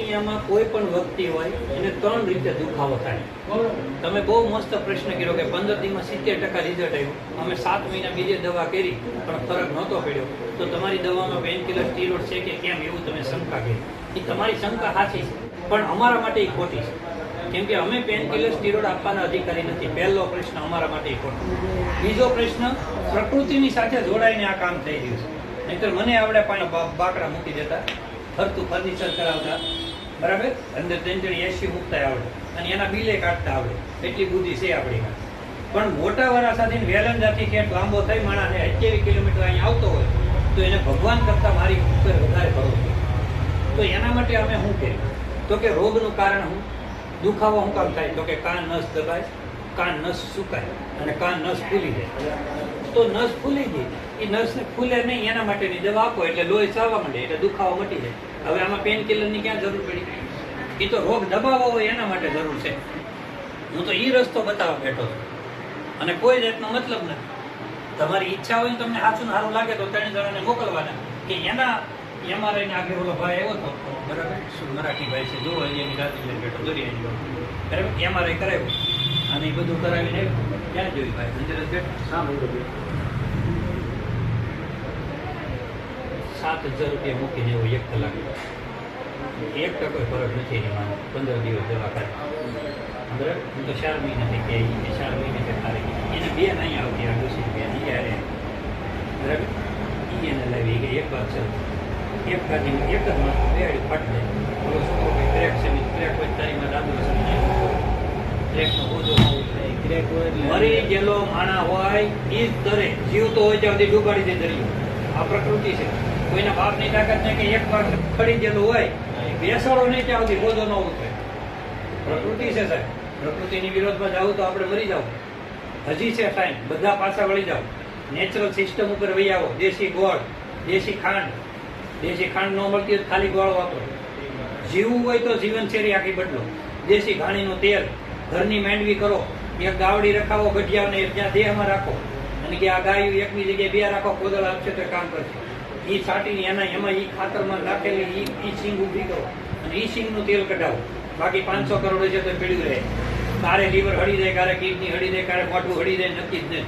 દુનિયામાં કોઈ પણ વ્યક્તિ હોય એને 3 રીતે દુખાવો થાય. તમે બહુ મસ્ત પ્રશ્ન કર્યો કે 15 દિવસમાં 70% રિઝલ્ટ આવ્યું. અમે 7 મહિના બીજી દવા કરી પણ ફરક નહોતો પડ્યો. તો તમારી દવામાં પેનકિલર સ્ટીરોઇડ છે કે કેમ એવું તમે શંકા કરી. એ તમારી શંકા સાચી છે પણ અમારા માટે એ ખોટી છે. કેમ કે અમે પેનકિલર સ્ટીરોઇડ આપવાના અધિકારી નથી. પહેલો પ્રશ્ન અમારા માટે એ ખોટો. બીજો પ્રશ્ન, પ્રકૃતિની સાથે જોડાઈને આ કામ થઈ રહ્યું છે. નહીંતર મને આવડે પાણી બાકડા મૂકી દેતા, ફરતું ફર્નિચર કરાવતા, બરાબર, અંદર 3 એસી મૂકતા આવડે અને એના બિલે કાઢતા આવડે. એટલી બુદ્ધિ છે આપણી પાસે. પણ મોટા વાળા સાથે વેલંજાથી ક્યાંક લાંબો થઈ માણસને 70 કિલોમીટર અહીંયા આવતો હોય તો એને ભગવાન કરતા મારી ઉપર વધારે ભરોસો. તો એના માટે અમે શું કર્યું? તો કે રોગનું કારણ શું? દુખાવો શું કામ થાય? તો કે કાન નસ દબાય, કાન નસ સુકાય અને કાન નસ ફૂલી જાય. તો નસ ફૂલી ગઈ, એ નસને ફૂલે નહીં એના માટેની દવા આપો એટલે લોહી ચાલવા માંડે એટલે દુખાવો મટી જાય. હવે આમાં પેન કિલરની ક્યાં જરૂર પડી? એ તો રોગ દબાવવો હોય એના માટે જરૂર છે. હું તો એ રસ્તો બતાવવા બેઠો છું અને કોઈ જાતનો મતલબ નથી. તમારી ઈચ્છા હોય ને તમને સાચું સારું લાગે તો 3 જણાને મોકલવાના કે એના એમઆરઆઈને આગળ ઓલો ભાઈ આવ્યો હતો, બરાબર, મરાઠી ભાઈ છે, જોવો એની રાત્રિ લઈને બેઠો દરિયાની, બરાબર, એમઆરઆઈ કરાવ્યું અને એ બધું કરાવીને ક્યાં જોયું ભાઈ? અંદર જ બેઠો, સાંભળ્યું, 7,000 રૂપિયા મૂકીને એવો 1 કલાક, 1% ફરક નથી એમાં. 15 દિવસ દવા કરે, બરાબર. હું તો 4 મહિનાથી કે 4 મહિને કે ખાલી એને 2 નહીં આવતી આ ડોસી રૂપિયા યારે, બરાબર. એને લાવી કે 1 વાર છે, 1 ગાડીમાં 1 જ માસ 2 આડી ફાટી જાય. બોલો છોકરો ભાઈ ક્રેક છે, ક્રેક હોય તારીમાં દાદુ ક્રેકનો બોધો ક્રેક હોય મરી ગયેલો માણા હોય એ જ તરે, જીવતો હોય ત્યાં સુધી ડૂબાડી દે દરિયો. આ પ્રકૃતિ છે. કોઈના બાપની તાકાત નહીં કે 1 વાર ખડી ગયેલું હોય બેસાડો નહીં ત્યાં સુધી બોધો ન ઉતરે. પ્રકૃતિ છે સાહેબ. પ્રકૃતિની વિરોધમાં જાવ તો આપણે મરી જાવ. હજી છે ટાઈમ, બધા પાછા વળી જાવ. નેચરલ સિસ્ટમ ઉપર વહી આવો. દેશી ગોળ, દેશી ખાંડ ન મળતી હોય ખાલી ગોળ વાપરો. જીવવું હોય તો જીવનશૈલી આખી બદલો. દેશી ઘાણીનું તેલ, ઘરની માંડવી કરો, એક ગાવડી રખાવો, ગઢિયાને ત્યાં દેહમાં રાખો અને કે આ ગાયું એકની જગ્યાએ 2 રાખો, કોદળ આપશે તો કામ કરશે. એ છાંટીને એમાં એ ખાતરમાં નાખેલી એ સિંગ ઊભી કરો અને એ સિંગનું તેલ કઢાવો. બાકી 500 કરોડ છે તો પીડ્યું રહે. કારે લીવર હળી જાય, કારે કિડની હળી જાય, કારે મોઢું હળી જાય, નક્કી જ નહીં.